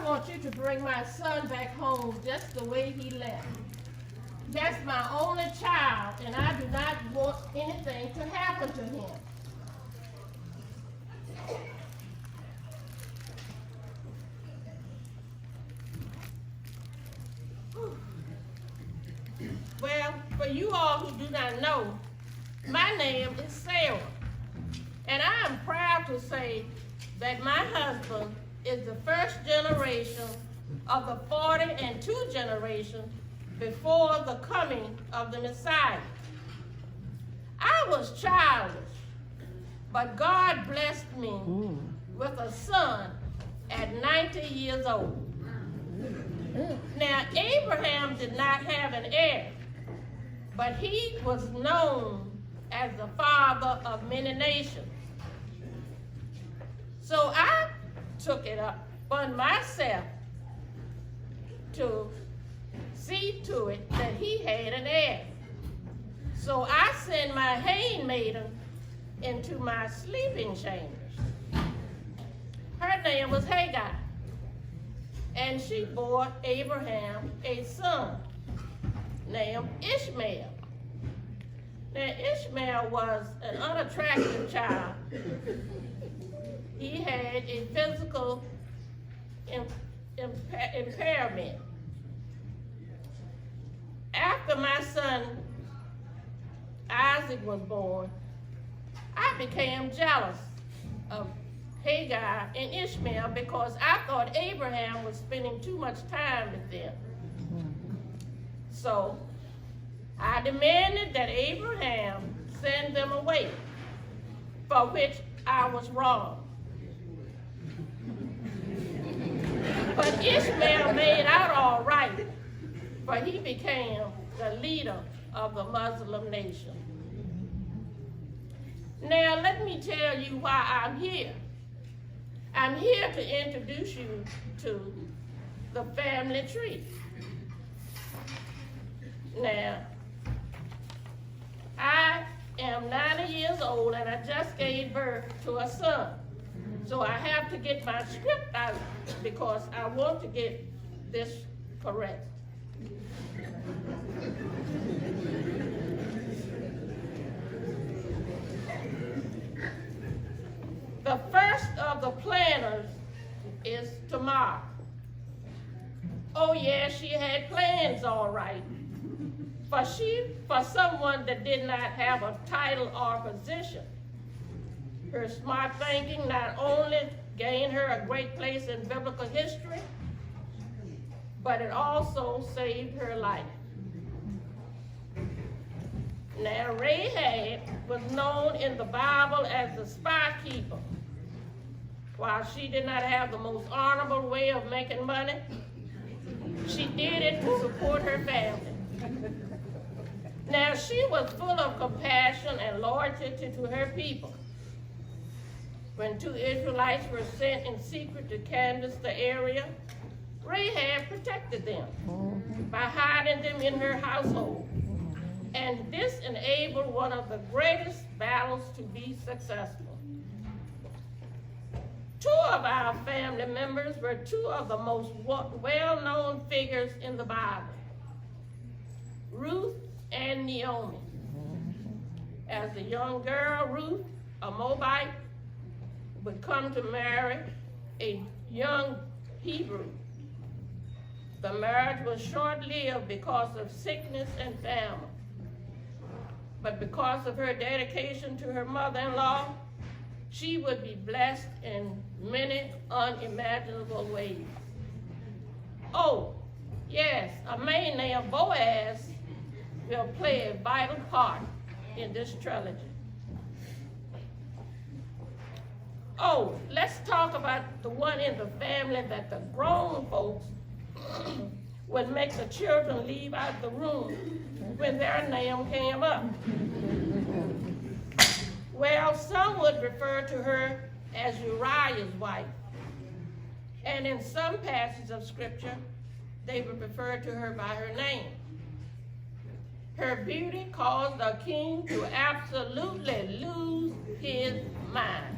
want you to bring my son back home just the way he left. That's my only child, and I do not want anything to happen to him. Well, for you all who do not know, my name is Sarah, and I am proud to say that my husband is the first generation of the 42 generations before the coming of the Messiah. I was childish, but God blessed me with a son at 90 years old. Now, Abraham did not have an heir, but he was known as the father of many nations. So I took it upon myself to see to it that he had an heir. So I sent my handmaiden into my sleeping chambers. Her name was Hagar, and she bore Abraham a son named Ishmael. Now, Ishmael was an unattractive child. He had a physical impairment. After my son Isaac was born, I became jealous of Hagar and Ishmael because I thought Abraham was spending too much time with them. So I demanded that Abraham send them away, for which I was wrong. But Ishmael made out all right, for he became the leader of the Muslim nation. Now let me tell you why I'm here. I'm here to introduce you to the family tree. Now, I am 90 years old and I just gave birth to a son. So I have to get my script out because I want to get this correct. The first of the planners is Tamar. Oh yeah, she had plans all right. For someone that did not have a title or position. Her smart thinking not only gained her a great place in biblical history, but it also saved her life. Now, Rahab was known in the Bible as the spy keeper. While she did not have the most honorable way of making money, she did it to support her family. Now, she was full of compassion and loyalty to her people. When 2 Israelites were sent in secret to canvass the area, Rahab protected them by hiding them in her household. And this enabled one of the greatest battles to be successful. 2 of our family members were 2 of the most well-known figures in the Bible, Ruth and Naomi. As a young girl, Ruth, a Moabite, would come to marry a young Hebrew. The marriage was short-lived because of sickness and famine. But because of her dedication to her mother-in-law, she would be blessed in many unimaginable ways. Oh, yes, a man named Boaz will play a vital part in this trilogy. Oh, let's talk about the one in the family that the grown folks would make the children leave out the room when their name came up. Well, some would refer to her as Uriah's wife. And in some passages of scripture, they would refer to her by her name. Her beauty caused the king to absolutely lose his mind.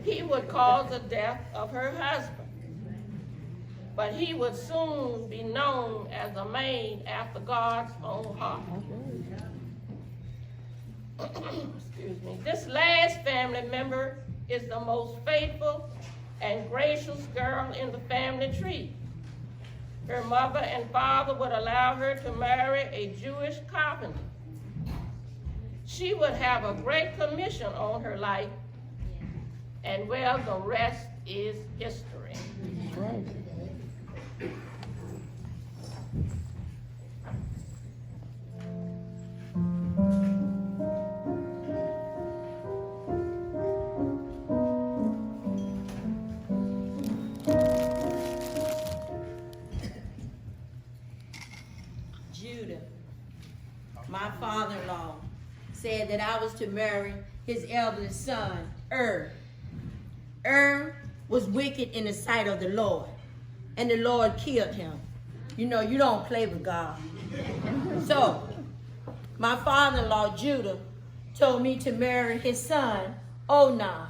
he would cause the death of her husband. But he would soon be known as a man after God's own heart. Excuse me. This last family member is the most faithful and gracious girl in the family tree. Her mother and father would allow her to marry a Jewish carpenter. She would have a great commission on her life, and well, the rest is history. That's right. My father-in-law said that I was to marry his eldest son, was wicked in the sight of the Lord, and the Lord killed him. You know, you don't play with God. So, my father-in-law, Judah, told me to marry his son, Onan.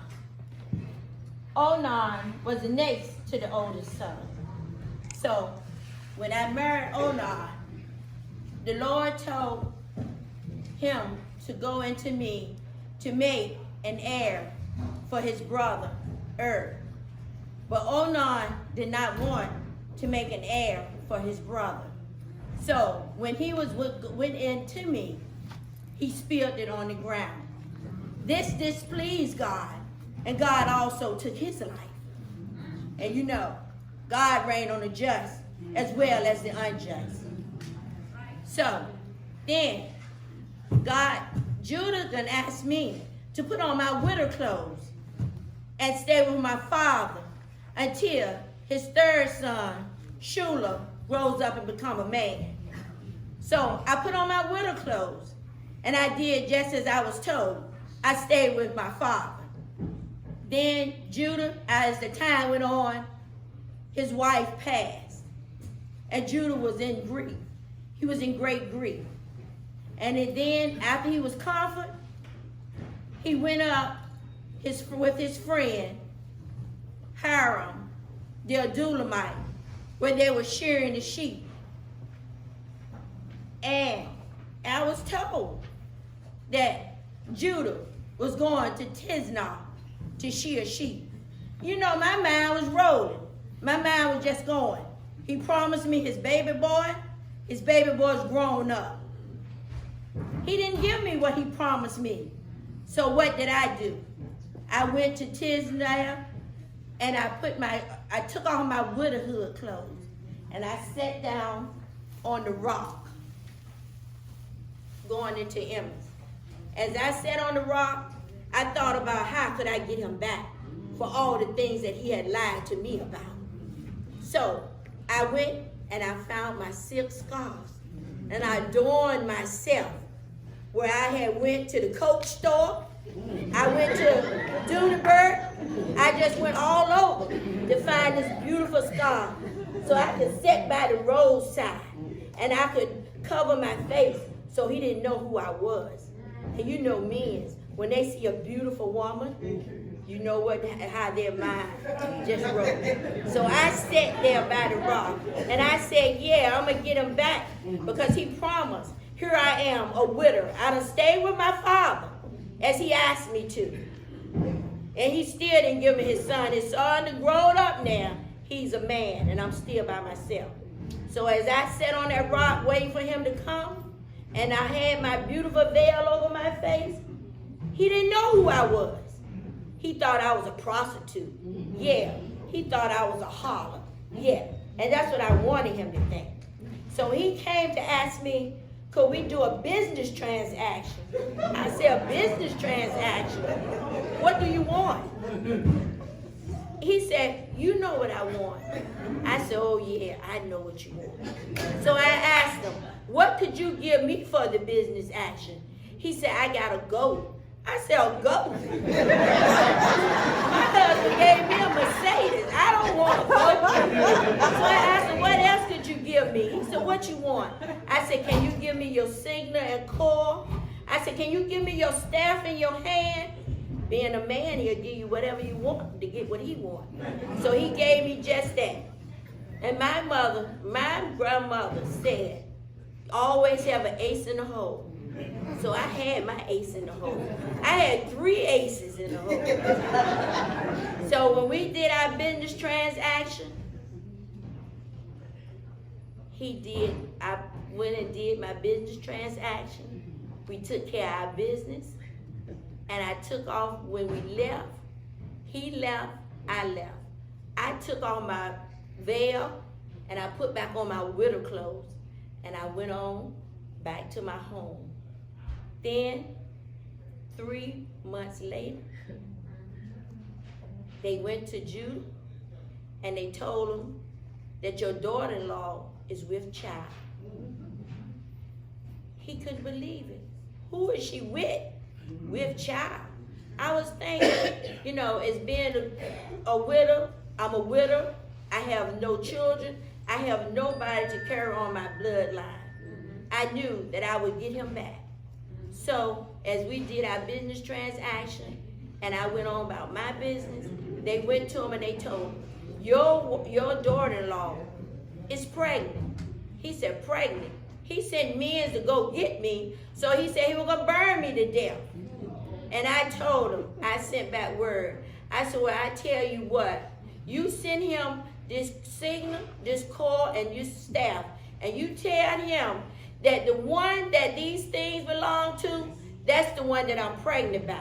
Onan was the next to the oldest son. So, when I married Onan, the Lord told him to go into me to make an heir for his brother, But Onan did not want to make an heir for his brother. So when he went into me, he spilled it on the ground. This displeased God, and God also took his life. And you know, God reigned on the just as well as the unjust. So then Judah then asked me to put on my widow clothes and stay with my father until his third son, Shula, grows up and become a man. So I put on my widow clothes, and I did just as I was told. I stayed with my father. Then Judah, as the time went on, his wife passed, and Judah was in grief. He was in great grief. And then after he was comforted, he went up with his friend, Hiram, the Adulamite, where they were shearing the sheep. And I was told that Judah was going to Tisnah to shear sheep. You know, my mind was rolling. My mind was just going. He promised me his baby boy. His baby boy's grown up. He didn't give me what he promised me. So what did I do? I went to Tisnah, and I took off my widowhood clothes, and I sat down on the rock going into Emmaus. As I sat on the rock, I thought about how could I get him back for all the things that he had lied to me about. So I went and I found my silk scarves, and I adorned myself where I had went to the Coach store. I went to Duneberg. I just went all over to find this beautiful scarf so I could sit by the roadside and I could cover my face so he didn't know who I was. And you know men, when they see a beautiful woman, you know how their mind just rolls. So I sat there by the rock and I said, yeah, I'm going to get him back because he promised. Here I am, a widow. I done stayed with my father as he asked me to. And he still didn't give me his son. His son is grown up now. He's a man, and I'm still by myself. So as I sat on that rock waiting for him to come, and I had my beautiful veil over my face, he didn't know who I was. He thought I was a prostitute. Yeah. He thought I was a harlot. Yeah. And that's what I wanted him to think. So he came to ask me, could we do a business transaction? I said, a business transaction? What do you want? He said, you know what I want. I said, oh yeah, I know what you want. So I asked him, what could you give me for the business action? He said, I got a goat. I said, a goat? My husband gave me a Mercedes. I don't want a goat. So I asked him, what else could you give me? He said, what you want? I said, can you give me your signet and cord? I said, can you give me your staff in your hand? Being a man, he'll give you whatever you want to get what he wants. So he gave me just that. And my grandmother said, always have an ace in the hole. So I had my ace in the hole. I had 3 aces in the hole. So when we did our business transaction, I went and did my business transaction. We took care of our business. And I took off when we left. He left, I left. I took off my veil and I put back on my widow clothes. And I went on back to my home. Then, 3 months later, they went to Judah and they told him that your daughter-in-law is with child. He couldn't believe it. Who is she with? With child. I was thinking, as being a widow, I'm a widow, I have no children, I have nobody to carry on my bloodline. I knew that I would get him back. So, as we did our business transaction, and I went on about my business, they went to him and they told him, your daughter-in-law is pregnant. He said, pregnant. He sent men to go get me, so he said he was going to burn me to death. And I told him, I sent back word. I said, well, I tell you what, you send him this signal, this cord, and this staff, and you tell him that the one that these things belong to, that's the one that I'm pregnant by.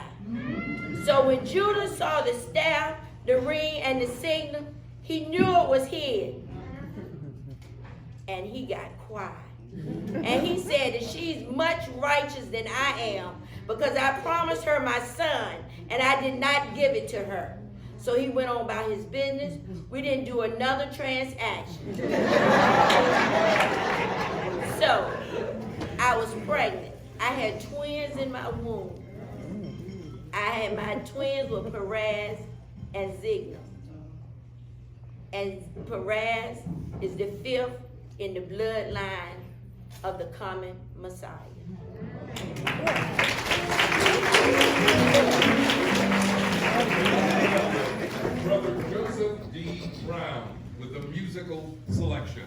So when Judah saw the staff, the ring, and the signal, he knew it was his. And he got quiet. And he said that she's much righteous than I am because I promised her my son and I did not give it to her. So he went on about his business. We didn't do another transaction. So I was pregnant. I had twins in my womb. My twins were Perez and Zigna. And Perez is the 5th in the bloodline of the coming Messiah. Brother Joseph D. Brown with the musical selection.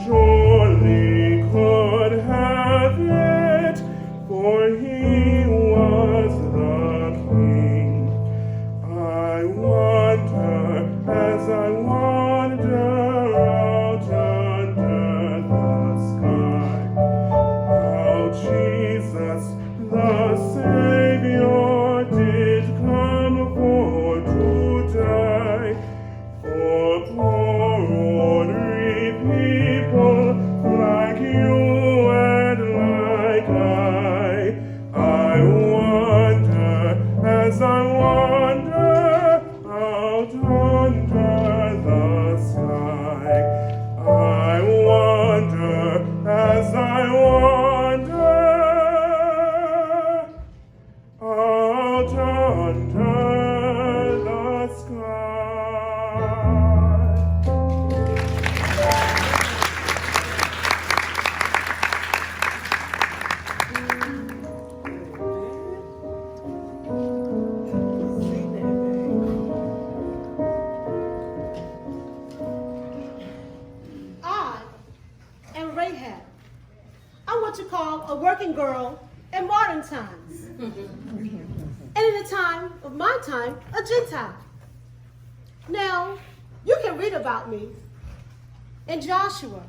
Surely people like you and like I wonder as I wander out under the sky. I wonder as I wander out under the sky. I am Rahab. I'm what you call a working girl in modern times. And in the time of my time, a Gentile. Now, you can read about me in Joshua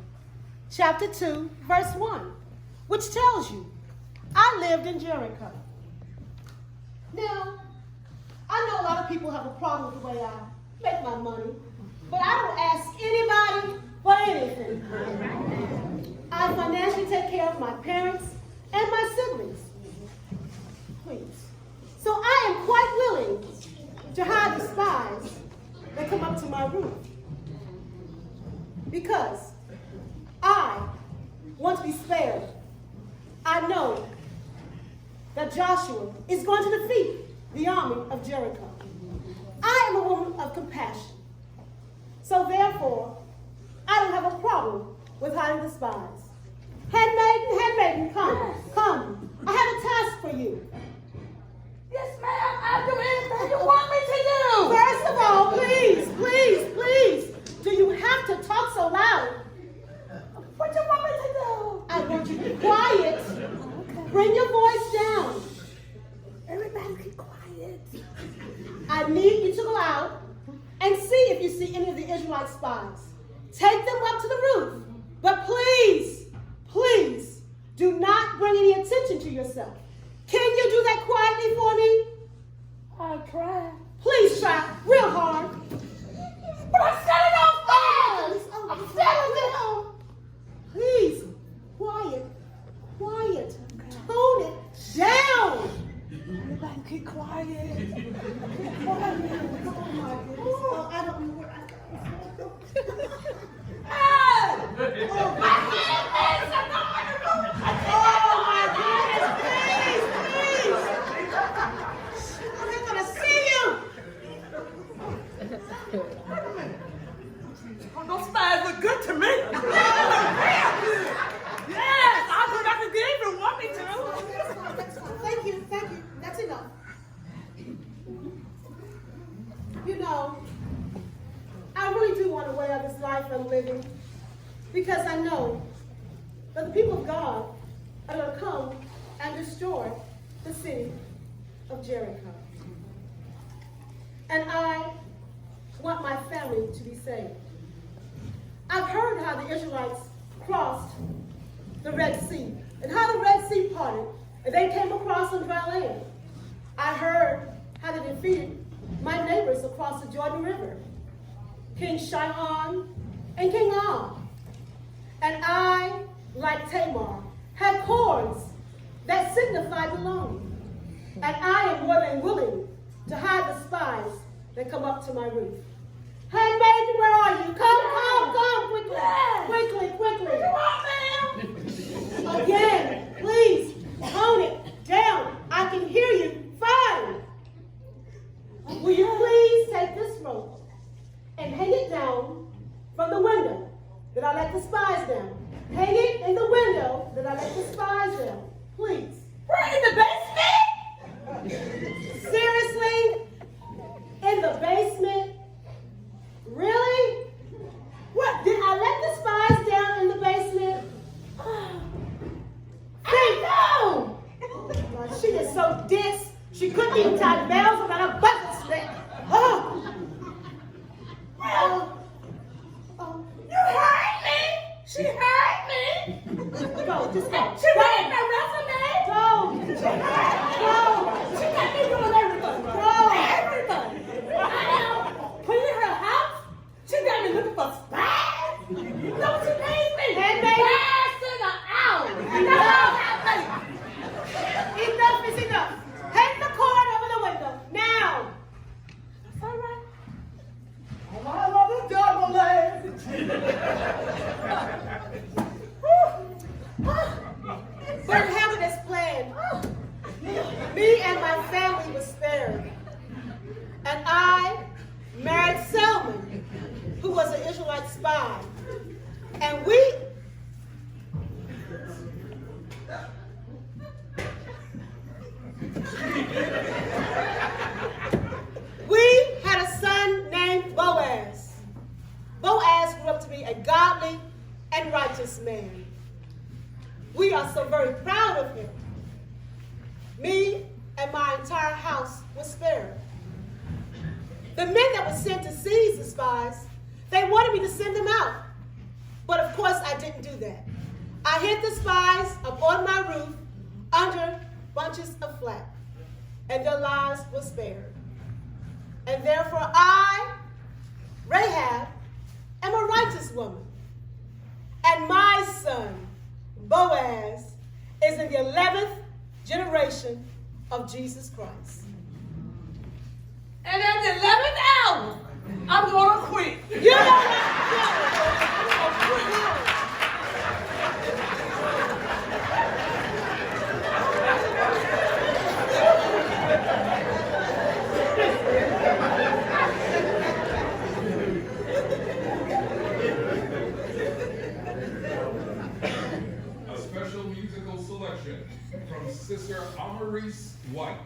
chapter 2, verse 1, which tells you I lived in Jericho. Now, I know a lot of people have a problem with the way I make my money, but I don't ask anybody for anything. I financially take care of my parents and my siblings. Please. So I am quite willing to hide the spies that come up to my roof. Because I want to be spared. I know that Joshua is going to defeat the army of Jericho. I am a woman of compassion. So therefore, I don't have a problem with hiding the spies. Handmaiden, come, come. I have a task for you. Yes, ma'am. I'll do anything you want me to do. First of all, please, please, please, do you have to talk so loud? What you want me to do? I want you to be quiet. Bring your voice down. Everybody be quiet. I need you to go out and see if you see any of the Israelite spies. Take them up to the roof. But please, please, do not bring any attention to yourself. Can you do that quietly for me? I'll try. Please try real hard. But I set it on fire. I'm setting it on. Please, quiet, quiet. Tone it down. Everybody keep quiet. Oh my goodness. Oh, I don't know where I got. Hey! Oh, my handmaidens are going to room. Oh my goodness, please, please. I'm not gonna see you. Oh, those spies look good to me. They look real good. Yes, I'll do nothing good if you want me to. That's fine. Thank you, thank you. That's enough. You know, I really do want to weigh out this life I'm living because I know that the people of God are going to come and destroy the city of Jericho. And I want my family to be saved. I've heard how the Israelites crossed the Red Sea and how the Red Sea parted and they came across on dry land. I heard how they defeated my neighbors across the Jordan River, King Shihon and King Og. And I, like Tamar, have cords that signify belonging. And I am more than willing to hide the spies that come up to my roof. Handmaiden, where are you? Come, quickly, quickly, quickly. Again, please, tone it down. I can hear you fine. Will you please take this rope and hang it down from the window that I let the spies down? Hang it in the window that I let the spies down, please. We're in the basement? Seriously? In the basement? Really? What, did I let the spies down in the basement? I know! God, she is so dense, she couldn't even tie bells around her bucket stick. Oh. Well, Oh. you heard me! She heard me! Go, just go. She read my resume! Go. Go. She got me doing everything! Go. Everything! Cleaning her house? She got me looking for spies? You know what she pays me? righteous man. We are so very proud of him. Me and my entire house was spared. The men that were sent to seize the spies, they wanted me to send them out. But of course I didn't do that. I hid the spies up on my roof under bunches of flax, and their lives were spared. And therefore I, Rahab, am a righteous woman. And my son, Boaz, is in the 11th generation of Jesus Christ. And at the 11th hour, I'm going to quit. You know that. A special musical selection from Sister Amaris White.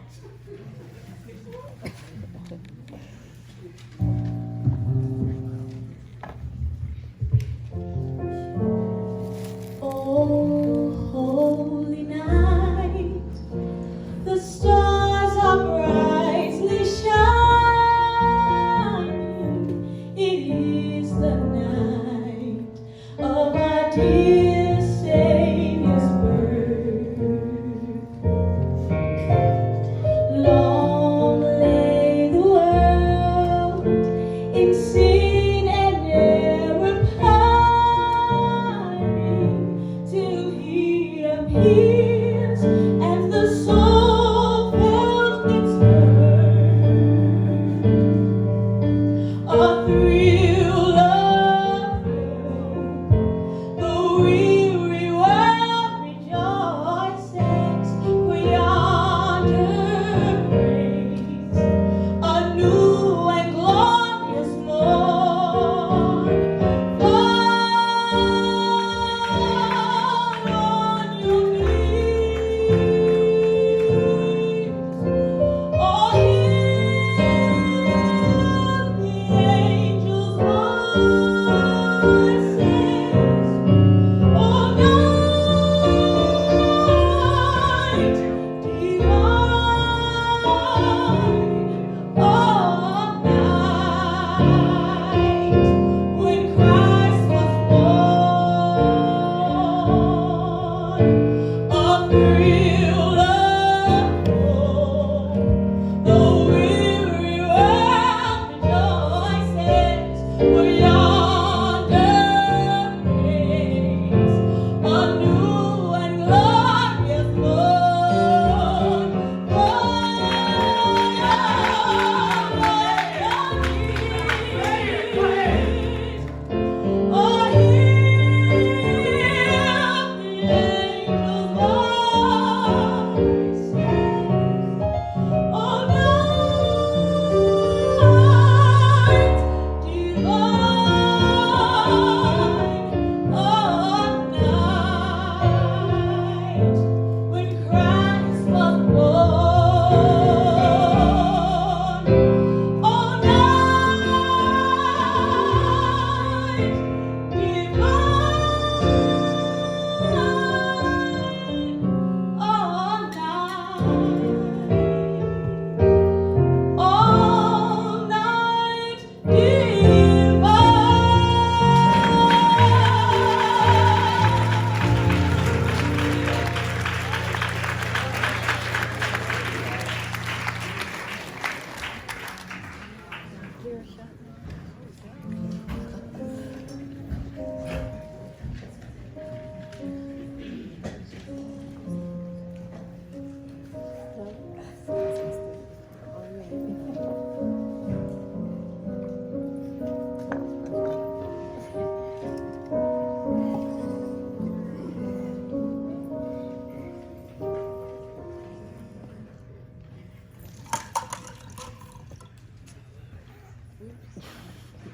Oh, holy night, the stars are brightly shining. It is the night of our dear Savior's birth. Long lay the world in sin and error pining, till He appears and the soul felt its birth. A thrill of hope, the weary world rejoices, for yonder breaks a new and glorious morn. Fall on your knees, oh, hear the angels' voices. Oh, night divine, oh, night when Christ was born. A thrill of hope, the weary world rejoices, for yonder breaks a new and glorious morn. Fall on your knees. Oh, hear the angels' voices. Oh, night divine, oh, night when Christ was born. Oh, night divine, oh, night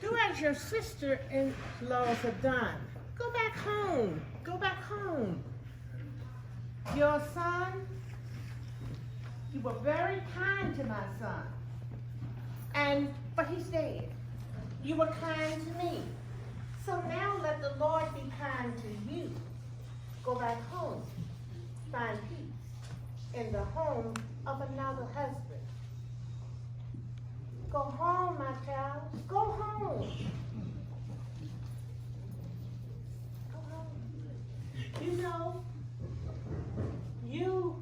Do as your sister-in-laws have done. Go back home. Go back home. Your son, you were very kind to my son. But he's dead. You were kind to me. So now let the Lord be kind to you. Go back home. Find peace in the home of another husband. Go home, my child. Go home. Go home. You know, you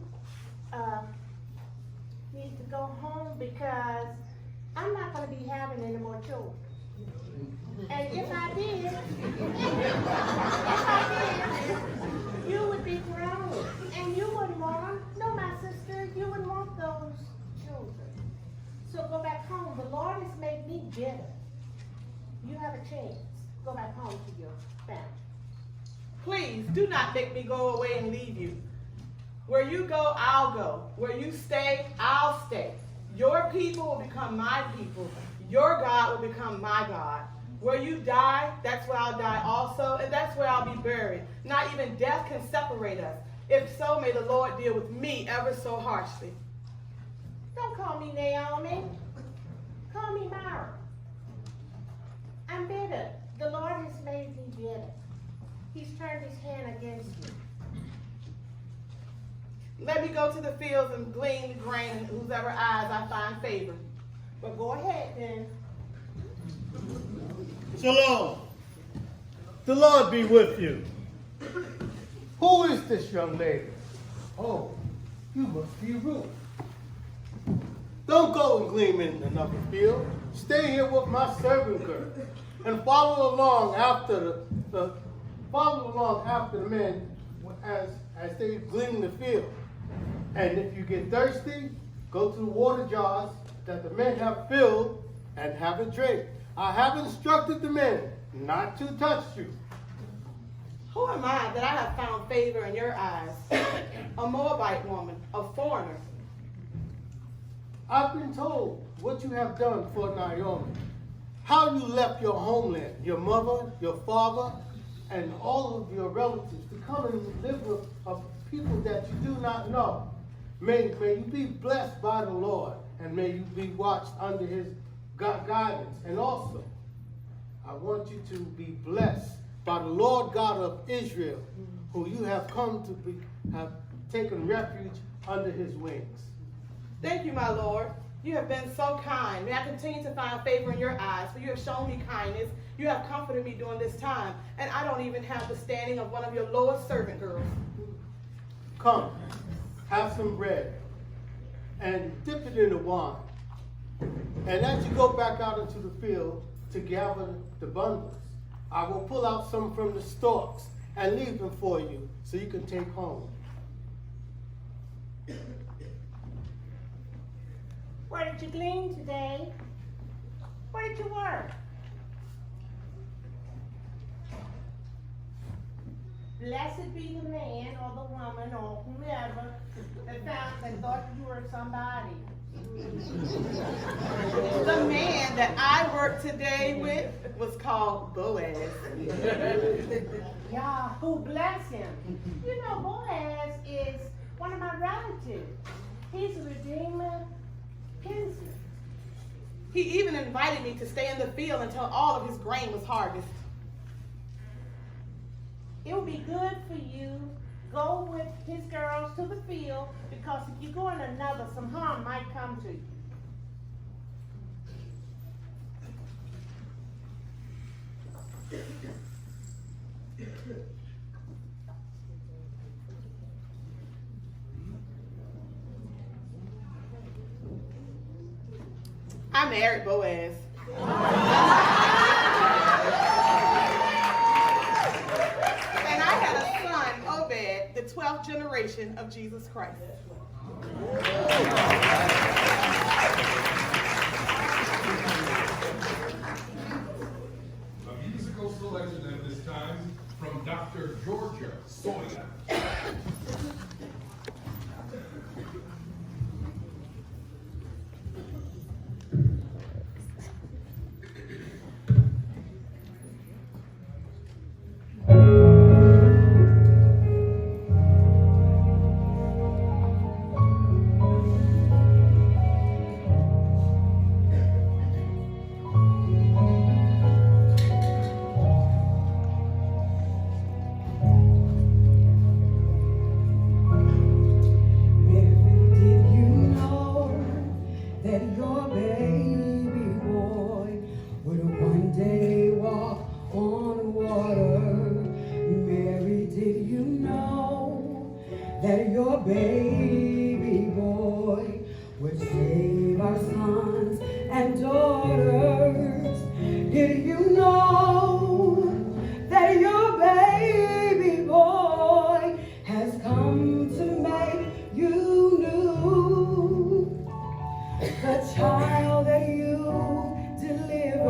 need to go home because I'm not going to be having any more children. And if I did, you would be grown. And you wouldn't want them. No, my sister, you wouldn't want those children. So go back home. The Lord has made me bitter. You have a chance. Go back home to your family. Please do not make me go away and leave you. Where you go, I'll go. Where you stay, I'll stay. Your people will become my people. Your God will become my God. Where you die, that's where I'll die also, and that's where I'll be buried. Not even death can separate us. If so, may the Lord deal with me ever so harshly. Don't call me Naomi. Call me Mara. I'm bitter. The Lord has made me bitter. He's turned his hand against me. Let me go to the fields and glean the grain in whosever eyes I find favor. But go ahead then. Shalom. The Lord be with you. Who is this young lady? Oh, you must be Ruth. Don't go and glean in another field. Stay here with my servant girl and follow along after the men as they glean the field. And if you get thirsty, go to the water jars that the men have filled and have a drink. I have instructed the men not to touch you. Who am I that I have found favor in your eyes? A Moabite woman, a foreigner. I've been told what you have done for Naomi, how you left your homeland, your mother, your father, and all of your relatives to come and live with people that you do not know. May you be blessed by the Lord, and may you be watched under his guidance. And also, I want you to be blessed by the Lord God of Israel, who you have have taken refuge under his wings. Thank you, my Lord. You have been so kind. May I continue to find favor in your eyes, for you have shown me kindness. You have comforted me during this time, and I don't even have the standing of one of your lowest servant girls. Come, have some bread, and dip it in the wine. And as you go back out into the field to gather the bundles, I will pull out some from the stalks and leave them for you so you can take home. Where did you glean today? Where did you work? Blessed be the man or the woman or whoever that thought you were somebody. The man that I worked today with was called Boaz. Yahoo, bless him. You know, Boaz is one of my relatives. He's a redeemer, kinsman. He even invited me to stay in the field until all of his grain was harvested. It would be good for you. Go with his girls to the field, because if you go in another, some harm might come to you. I married Boaz. And I had a son, Obed, the 12th generation of Jesus Christ. A musical selection at this time from Dr. Georgia Sawyer. that your baby boy would save our sons and daughters. Did you know that your baby boy has come to make you new? The child that you delivered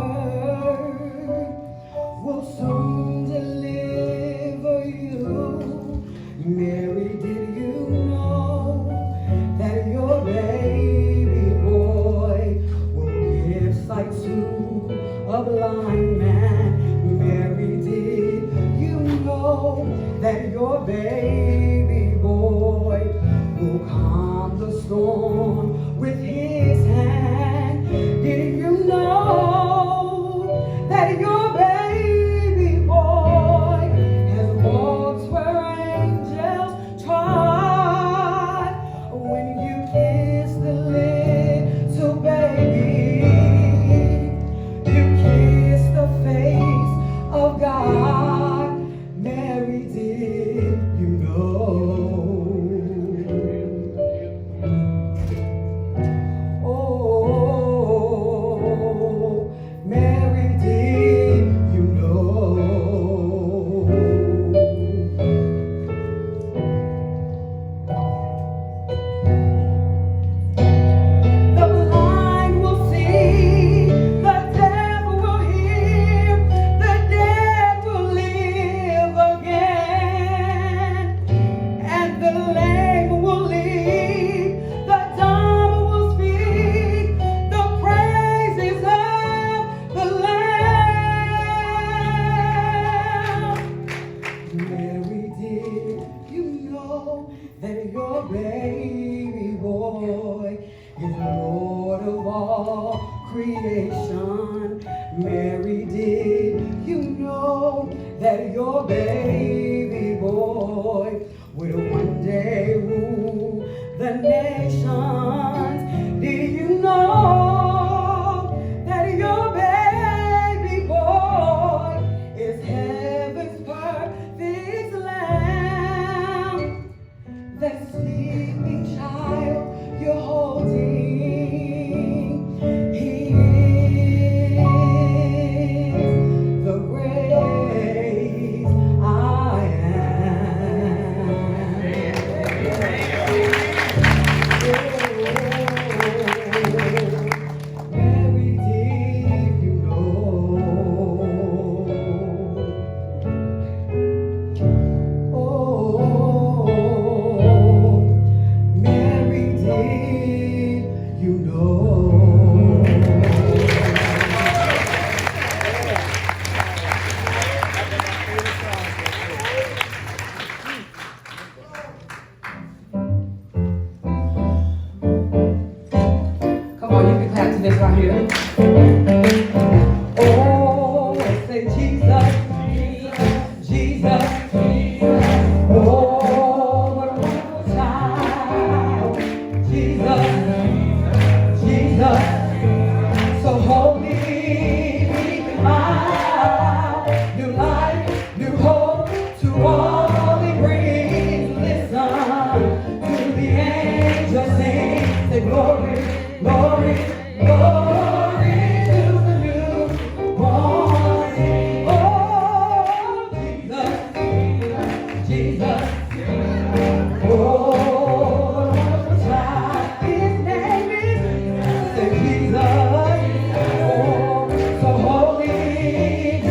will soon deliver you. Mary, did you know that your baby boy will give sight to a blind man? Mary, did you know that your baby boy will calm the storm with his hand? Did you know that your baby boy has walked where angels trod? When you kiss the little baby, you kiss the face of God. Mary, did you know? Oh, Mary, did you know? The blind will see, the deaf will hear, the dead will live again, and the lame will leap, the dumb will speak, the praises of the Lamb. Mary, did you know that your baby boy is Lord of all creation? Mary, did you know that your baby boy will one day rule the nations? Did you know that your baby boy is heaven's perfect lamb? That sleeping child you're holding, he is the great I am. Mary, did you know? Oh, Mary, did you know? Come on, you can clap to this right here. Oh, say Jesus, Jesus, Jesus. Oh, what a wonderful child. Jesus, Jesus. So holy, meek and mild. New life, new hope to all he brings. Listen to the angels sing. Say glory, glory, glory to the newborn. Oh, Jesus, Jesus. Oh, what a wonderful child. His name is say Jesus. Oh, so holy,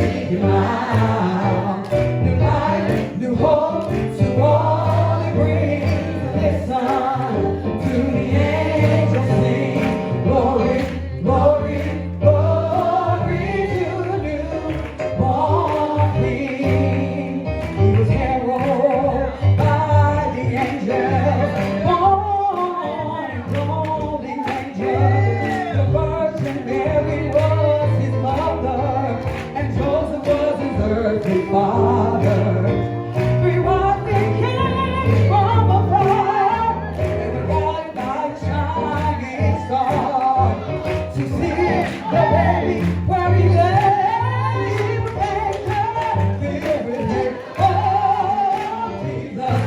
mild. New life, new hope to all he brings. Listen to the angels sing. Glory, glory, glory to the newborn King. He was heralded by the angels, born in golden manger. The Virgin Mary was his mother, and Joseph was his earthly father. Three wise men came from afar, they were guided by a shining star to see the baby where he lay. The manger filled with hay. Oh, Jesus,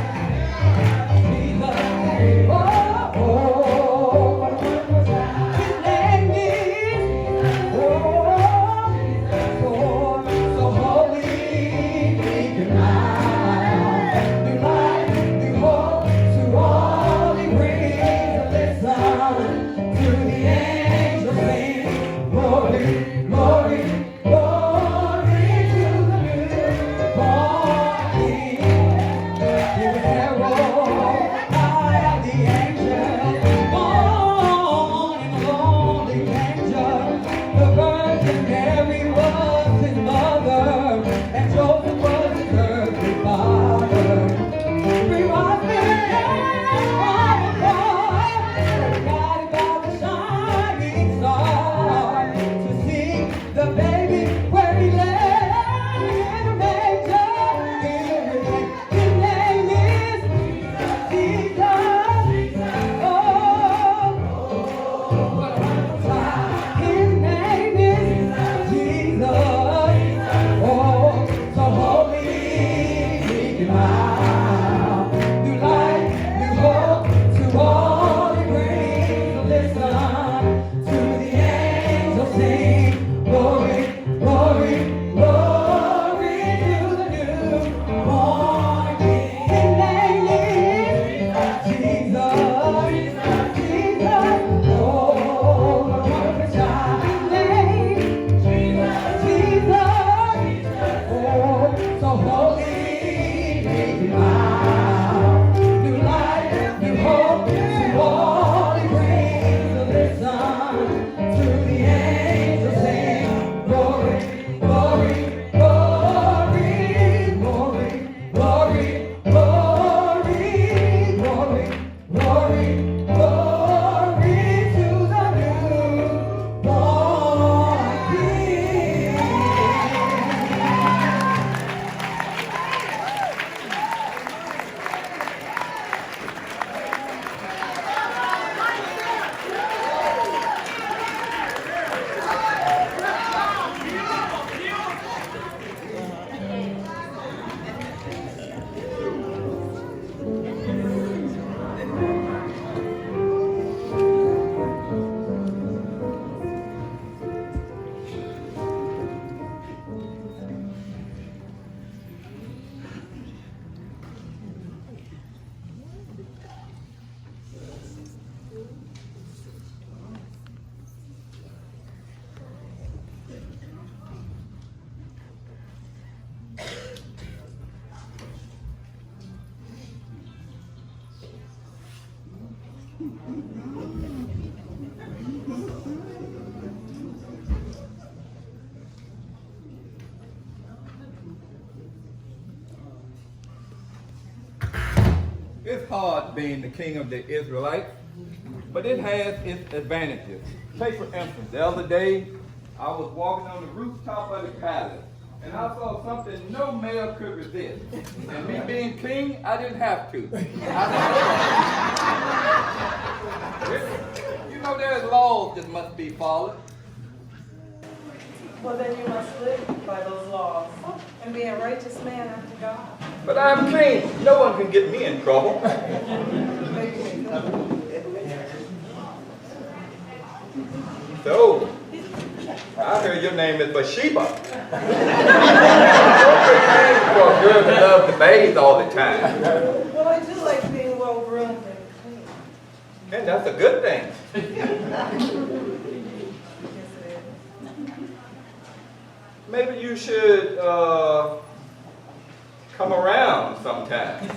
It's hard being the king of the Israelites, but it has its advantages. Take for instance, the other day, I was walking on the rooftop of the palace, and I saw something no male could resist. And me being king, I didn't have to. You know, there's laws that must be followed. Well, then you must live by those laws and be a righteous man after God. But I'm king. No one can get me in trouble. So, I heard your name is Bathsheba. For a girl that loves to bathe all the time. Well, I do like being well-groomed and clean. And that's a good thing. Yes, it is. Maybe you should come around sometime. I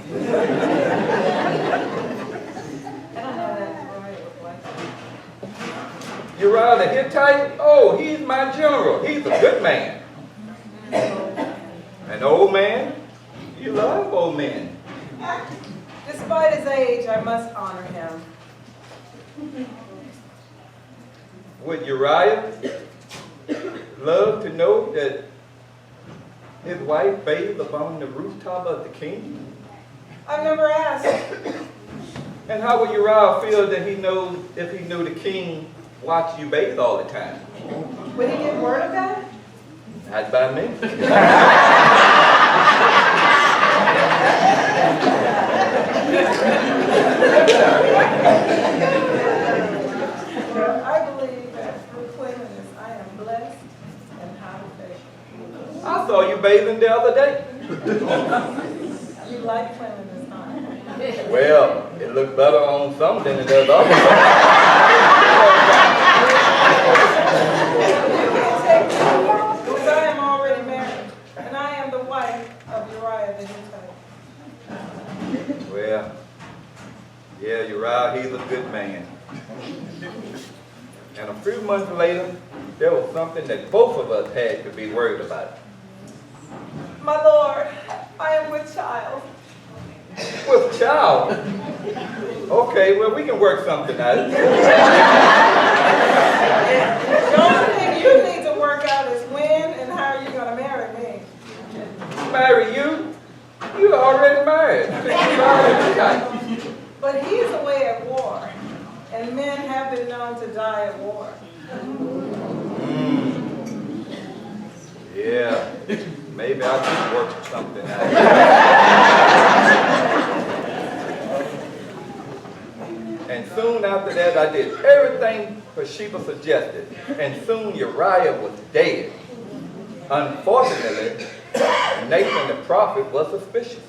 don't know that Uriah would like it. Uriah the Hittite? Oh, he's my general. He's a good man. An old man? You love old men. Despite his age, I must honor him. Would Uriah love to know that his wife bathed upon the rooftop of the king? I've never asked. And how would Uriah feel that he knows if he knew the king watched you bathe all the time? Would he get word of that? Not by me. I believe that through cleanliness I am blessed and highly favored. I saw you bathing the other day. You like cleanliness, huh? Well, it looks better on some than it does others. Because I am already married, and I am the wife of Uriah the Hittite. Well, yeah, Uriah, he's a good man. And a few months later, there was something that both of us had to be worried about. My Lord, I am with child. With child? Okay, well, we can work something out. The only thing you need to work out is when and how you're going to marry me. Marry you? You're already married. But he is away at war, and men have been known to die at war. Yeah, maybe I can work something out. And soon after that, I did everything Bathsheba suggested. And soon Uriah was dead. Unfortunately, Nathan the prophet was suspicious.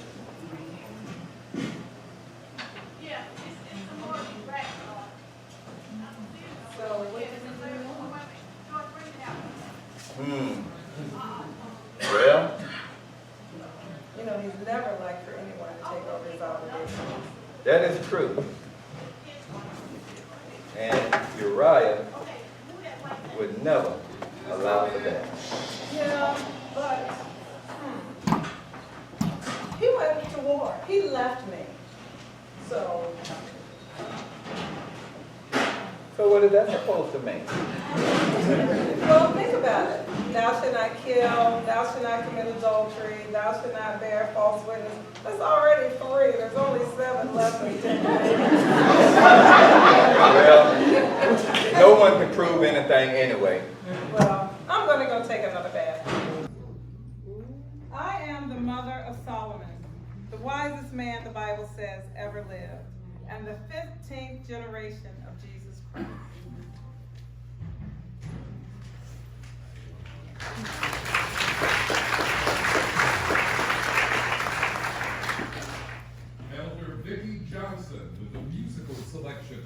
So what does he do? Well, You know, he's never liked for anyone to take over his obligations. that is true. And Uriah would never allow for that. Yeah, but he went to war. He left me. So what is that supposed to mean? well, think about it. Thou shalt not kill, thou shalt not commit adultery, thou shalt not bear false witness. That's already 3. There's only 7 left in 10. Well, no one can prove anything anyway. Well, I'm going to go take another bath. I am the mother of Solomon, the wisest man, the Bible says, ever lived, and the 15th generation of Jesus Christ. Elder Vicki Johnson with a musical selection.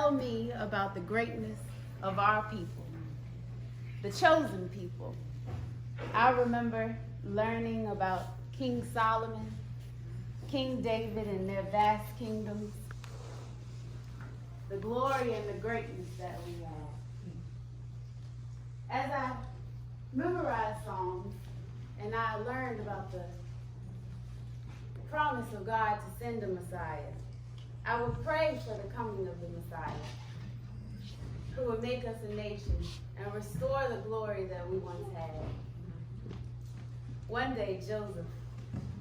tell me about the greatness of our people, the chosen people. I remember learning about King Solomon, King David, and their vast kingdoms, the glory and the greatness that we have. As I memorized Psalms and I learned about the promise of God to send a Messiah, I would pray for the coming of the Messiah, who would make us a nation and restore the glory that we once had. One day, Joseph,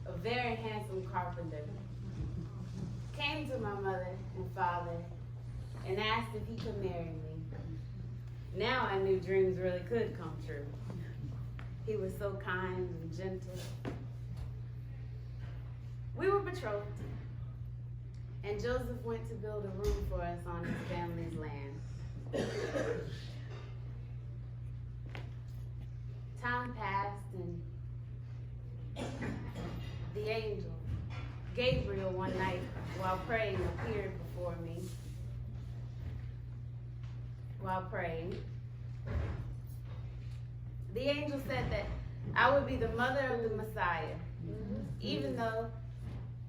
a very handsome carpenter, came to my mother and father and asked if he could marry me. Now I knew dreams really could come true. He was so kind and gentle. We were betrothed, and Joseph went to build a room for us on his family's land. Time passed, and the angel, Gabriel, one night while praying appeared before me. While praying, the angel said that I would be the mother of the Messiah, even though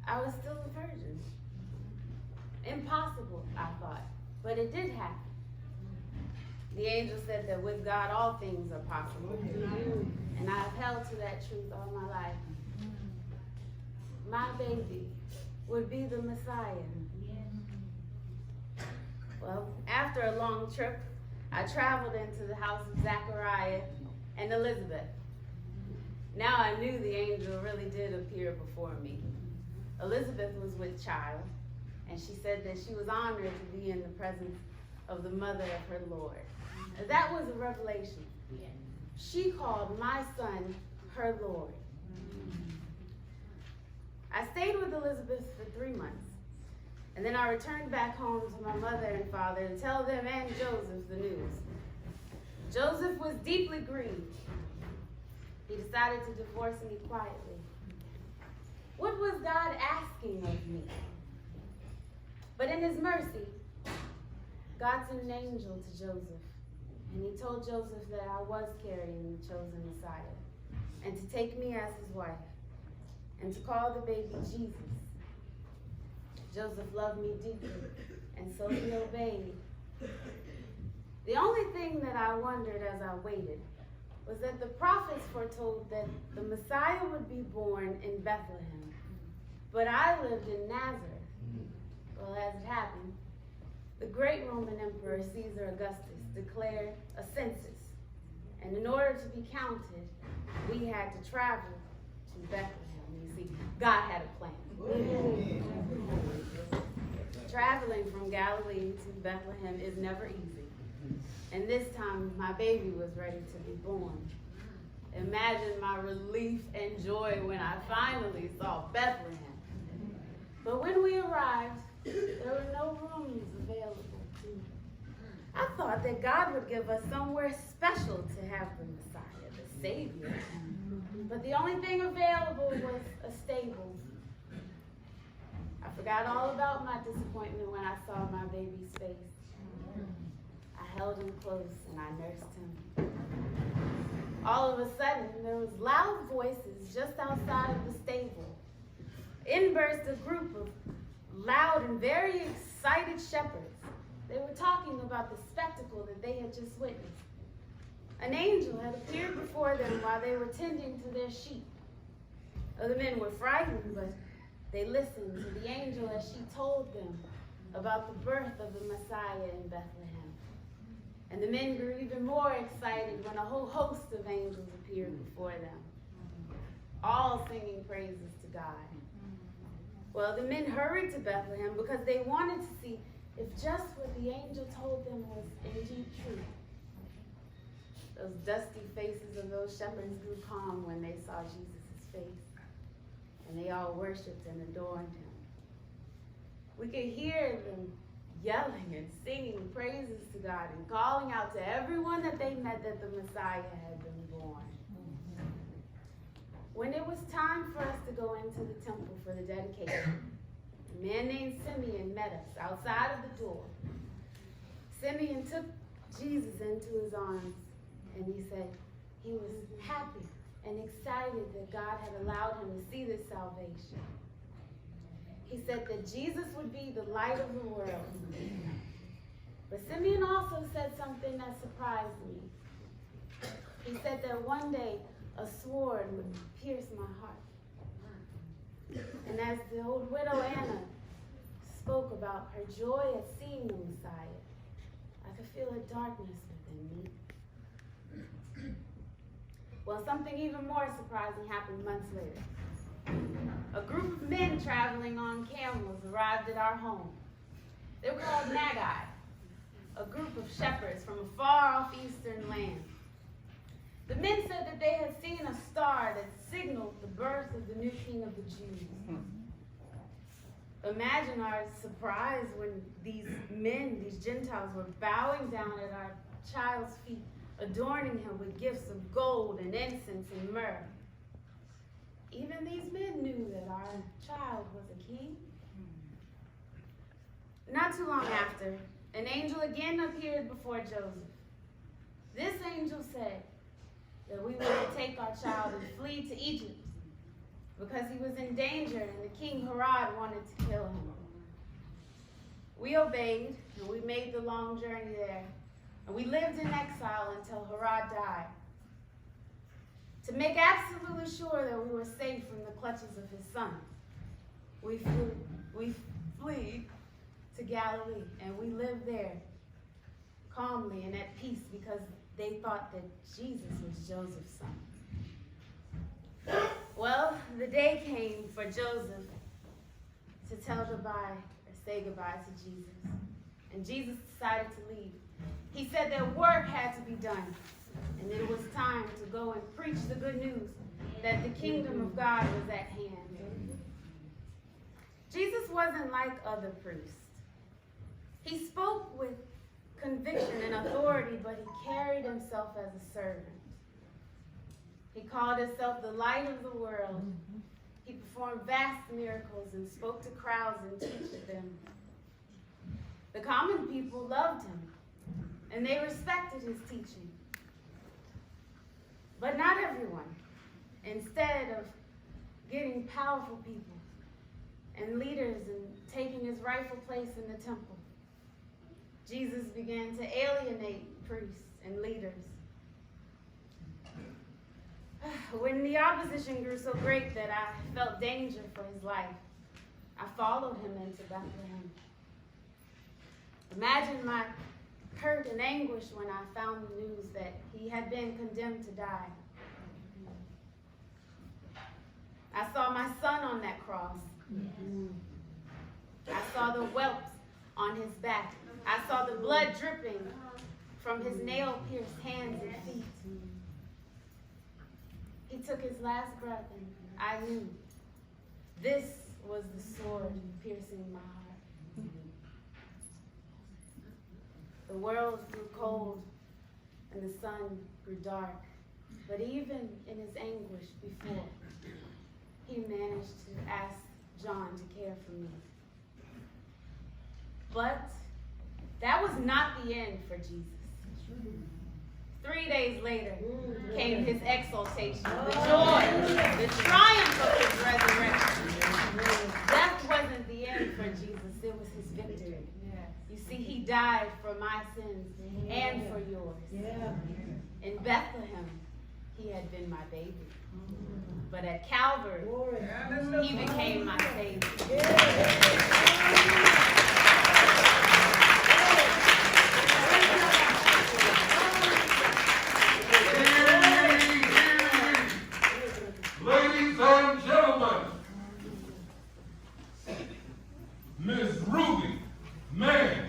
I was still a virgin. Impossible, I thought, but it did happen. The angel said that with God all things are possible, and I have held to that truth all my life. My baby would be the Messiah. Well, after a long trip, I traveled into the house of Zachariah and Elizabeth. Now I knew the angel really did appear before me. Elizabeth was with child, and she said that she was honored to be in the presence of the mother of her Lord. That was a revelation. She called my son her Lord. I stayed with Elizabeth for 3 months, and then I returned back home to my mother and father to tell them and Joseph the news. Joseph was deeply grieved. He decided to divorce me quietly. What was God asking of me? But in his mercy, God sent an angel to Joseph, and he told Joseph that I was carrying the chosen Messiah, and to take me as his wife, and to call the baby Jesus. Joseph loved me deeply, and so he obeyed. The only thing that I wondered as I waited was that the prophets foretold that the Messiah would be born in Bethlehem, but I lived in Nazareth. Well, as it happened, the great Roman Emperor Caesar Augustus declared a census, and in order to be counted, we had to travel to Bethlehem. You see, God had a plan. Traveling from Galilee to Bethlehem is never easy. And this time, my baby was ready to be born. Imagine my relief and joy when I finally saw Bethlehem. But when we arrived, there were no rooms available. I thought that God would give us somewhere special to have the Messiah, the Savior. But the only thing available was a stable. I forgot all about my disappointment when I saw my baby's face. I held him close and I nursed him. All of a sudden, there was loud voices just outside of the stable. In burst a group of loud and very excited shepherds. They were talking about the spectacle that they had just witnessed. An angel had appeared before them while they were tending to their sheep. The men were frightened, but they listened to the angel as she told them about the birth of the Messiah in Bethlehem. And the men grew even more excited when a whole host of angels appeared before them, all singing praises to God. Well, the men hurried to Bethlehem because they wanted to see if just what the angel told them was indeed true. Those dusty faces of those shepherds grew calm when they saw Jesus' face, and they all worshiped and adored him. We could hear them yelling and singing praises to God and calling out to everyone that they met that the Messiah had been born. When it was time for us to go into the temple for the dedication, a man named Simeon met us outside of the door. Simeon took Jesus into his arms, and he said he was happy and excited that God had allowed him to see this salvation. He said that Jesus would be the light of the world. But Simeon also said something that surprised me. He said that one day a sword would pierce my heart. And as the old widow Anna spoke about her joy at seeing the Messiah, I could feel a darkness within me. Well, something even more surprising happened months later. A group of men traveling on camels arrived at our home. They were called Magi, a group of shepherds from a far-off eastern land. The men said that they had seen a star that signaled the birth of the new king of the Jews. Imagine our surprise when these men, these Gentiles, were bowing down at our child's feet, adorning him with gifts of gold and incense and myrrh. Even these men knew that our child was a king. Not too long after, an angel again appeared before Joseph. This angel said that we were to take our child and flee to Egypt because he was in danger and the king Herod wanted to kill him. We obeyed and we made the long journey there, and we lived in exile until Herod died. To make absolutely sure that we were safe from the clutches of his son, we flee to Galilee, and we lived there calmly and at peace because they thought that Jesus was Joseph's son. Well, the day came for Joseph to say goodbye to Jesus. And Jesus decided to leave. He said that work had to be done, and it was time to go and preach the good news that the kingdom of God was at hand. Jesus wasn't like other priests. He spoke with conviction and authority, but he carried himself as a servant. He called himself the light of the world. He performed vast miracles and spoke to crowds and taught them. The common people loved him, and they respected his teaching. But not everyone. Instead of getting powerful people and leaders and taking his rightful place in the temple, Jesus began to alienate priests and leaders. When the opposition grew so great that I felt danger for his life, I followed him into Bethlehem. Imagine my hurt and anguish when I found the news that he had been condemned to die. I saw my son on that cross. I saw the whelps on his back. I saw the blood dripping from his nail-pierced hands and feet. He took his last breath, and I knew this was the sword piercing my heart. The world grew cold, and the sun grew dark. But even in his anguish before, he managed to ask John to care for me. But that was not the end for Jesus. 3 days later came his exaltation, the joy, the triumph of his resurrection. Death wasn't the end for Jesus, it was his victory. You see, he died for my sins and for yours. In Bethlehem, he had been my baby. But at Calvary, he became my Savior. Ladies and gentlemen, Miss Ruby Man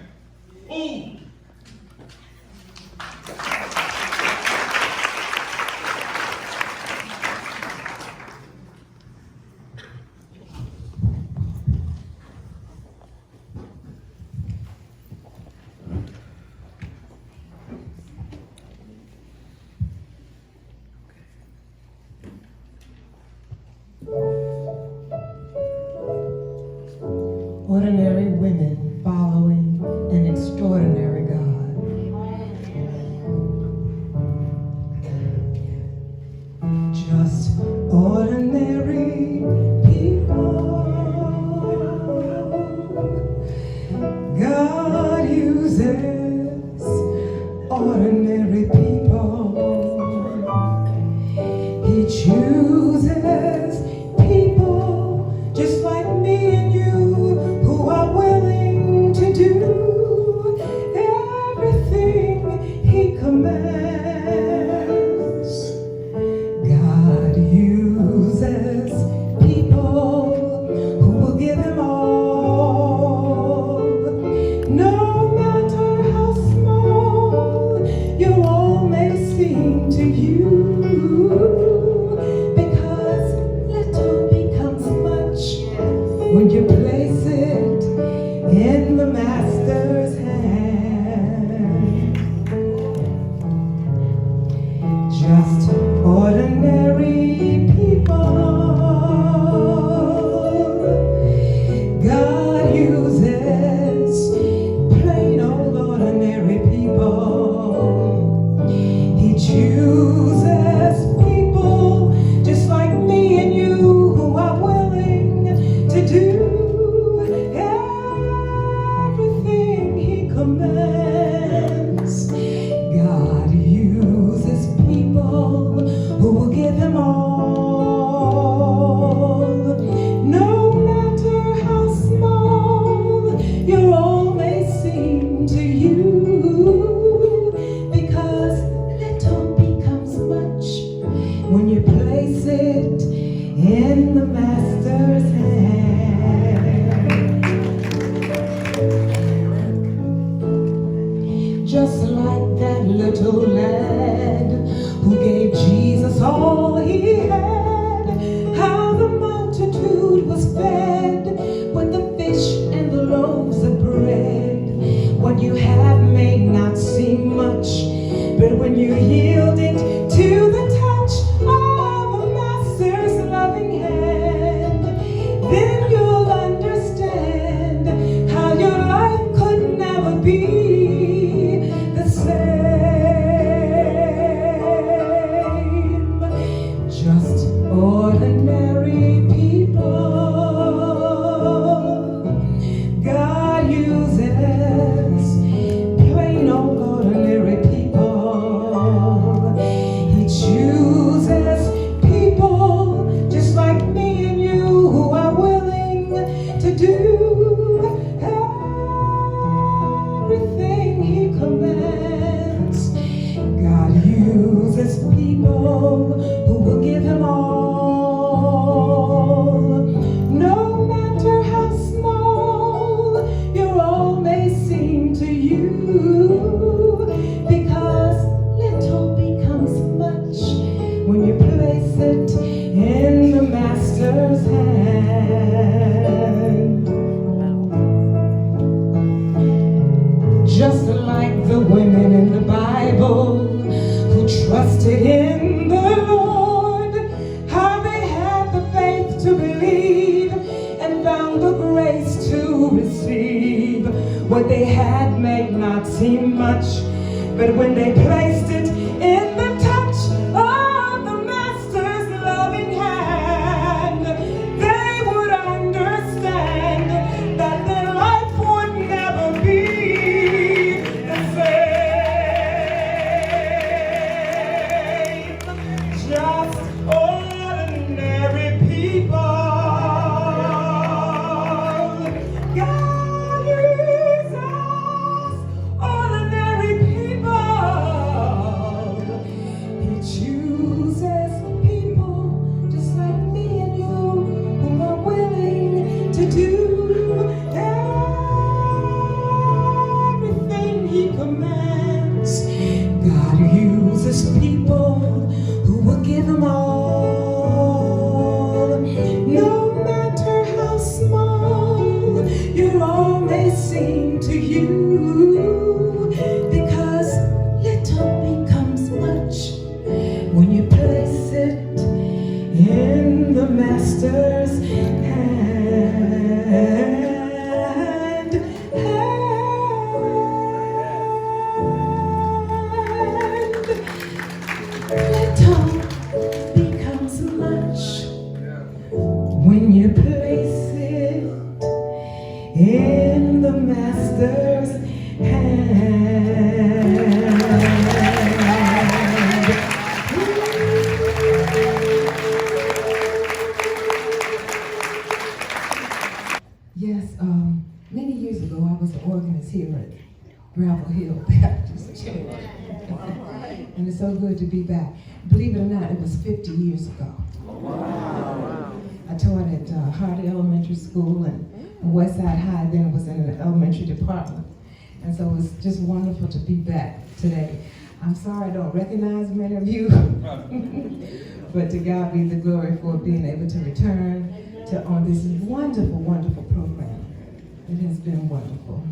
Ooh. ordinary people. He chooses people just like me and you who are willing to do everything He commands. God uses people who will give Him all, no matter how small your all may seem to you, because little becomes much when you place it in the Master's hand. Just ordinary people God uses, plain old ordinary people. He chooses people just like me and you who are willing to do everything He commands. God uses people who will give Him all, no matter how small your all may seem to you, because little becomes much when you place it in the Master's hand. Just like that little lad who gave Jesus all he had, how the multitude was fed with the fish and the loaves of bread. What you have may not seem much, but when you yield it to the touch of a Master's loving hand, then you'll understand how your life could never be the same. Just ordinary people God uses, plain old ordinary people. He chooses people just like me and you who are willing to do everything He commands. God uses people who will give Him all, no matter how small your all may seem to you, because little becomes much when you place it in the Master's hand. Just like the women in the Bible who trusted in the Lord, how they had the faith to believe and found the grace to receive. What they had may not seem much, but when they placed it in the touch of the Master's loving hand, they would understand that their life would never be the same. Just ordinary people. God uses ordinary people. He chooses people just like me and you who are willing to do everything He commands. God uses people who will give Him all, no matter how small your all may seem to you, because little becomes much when you place it in the Master's hand. Yes, many years ago, I was an organist here at Gravel Hill Baptist Church. And it's so good to be back. Believe it or not, it was 50 years ago. I taught at Hardy Elementary School and Westside High, then was in the elementary department. And so it's just wonderful to be back today. I'm sorry I don't recognize many of you, but to God be the glory for being able to return on this wonderful, wonderful program. It has been wonderful.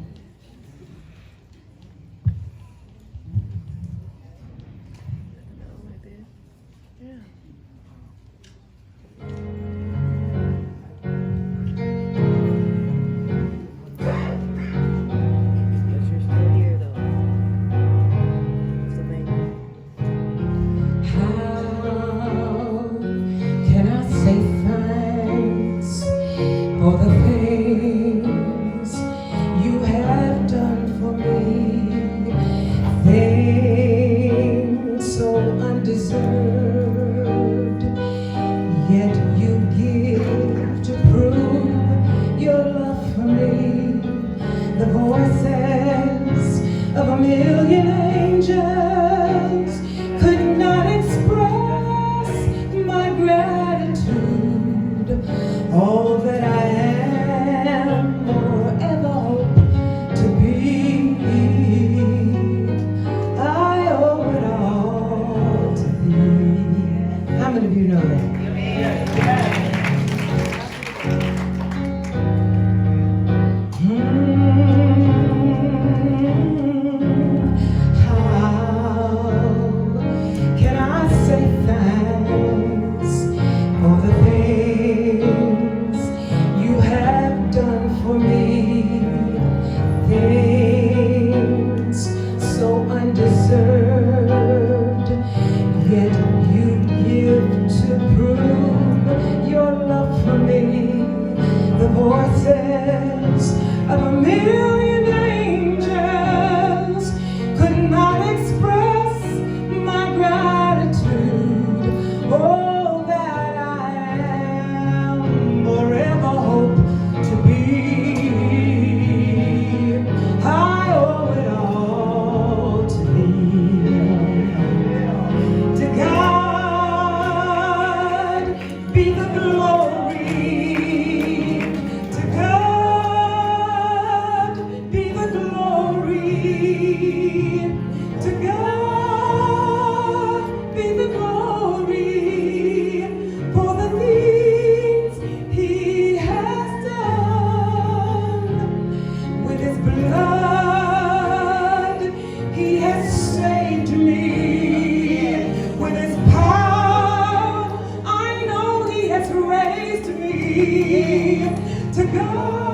To God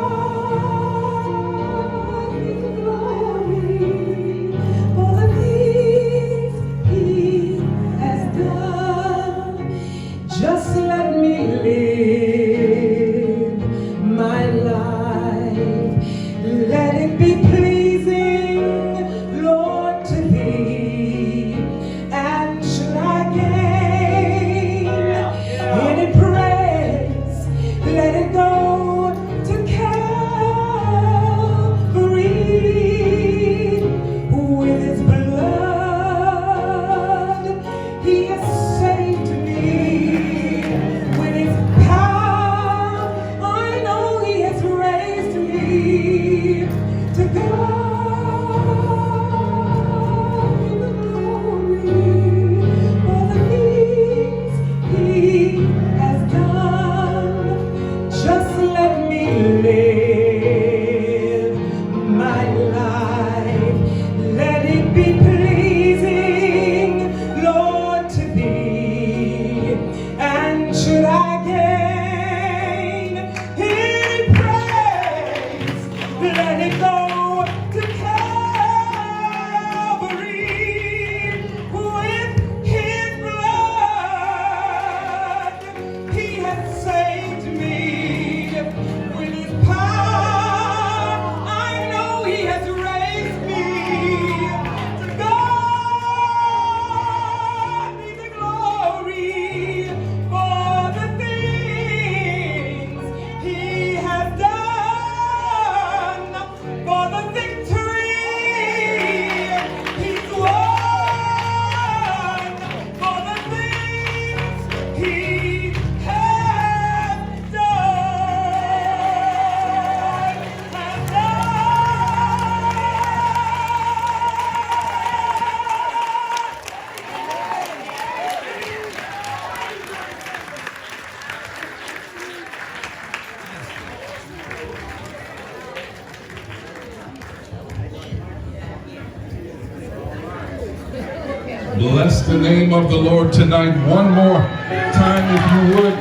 Bless the name of the Lord tonight. One more time, if you would.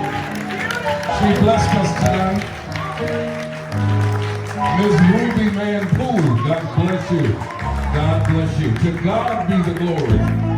She blessed us tonight. Ms. Ruby Manpool, God bless you. God bless you. To God be the glory.